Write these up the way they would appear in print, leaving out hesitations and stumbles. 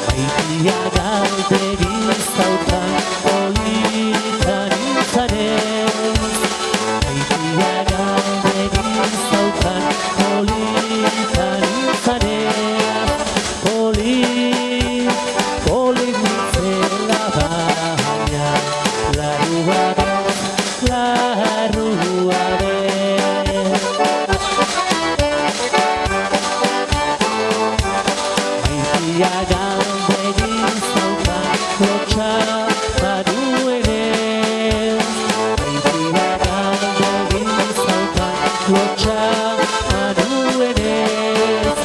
Maitia galdegi zautan politan izanez. Maitia galdegi zautan politan izanez. Polit nintzela baina larrua bez, larrua bez. Maitia galdegi zautan lotxa baduenez. Maitia galdegi zautan lotxa baduenez.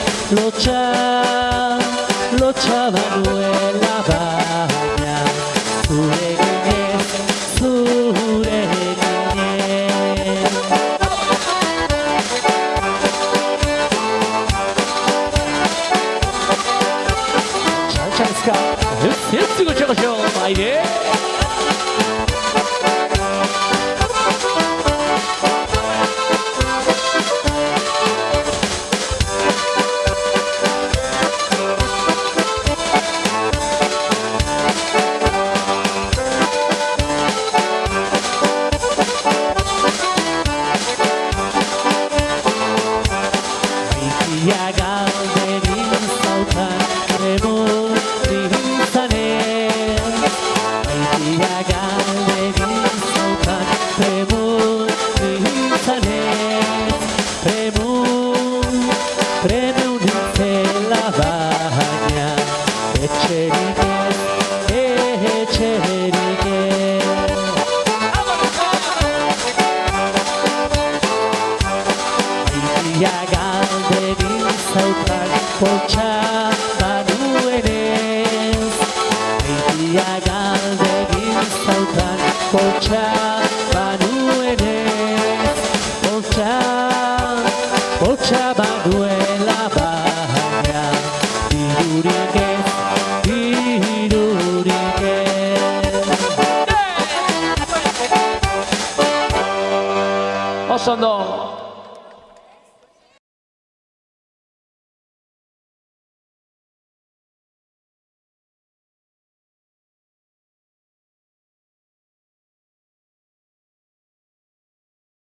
Lotxa baduela baina zure ginez, zure ginez. Txantxanezka, ez dugu txagoxo, baide! Maitia galdegi zautan emotzi izanez. Maitia galdegi zautan emotzi izanez. Premu nintzela baina etxerik ez, etxerik ez. Maitia galdegi zautan poltsa baduenez. Maitia galdegi zautan poltsa baduenez. Poltsa baduela baina dirurik ez, dirurik ez. Oso ondo!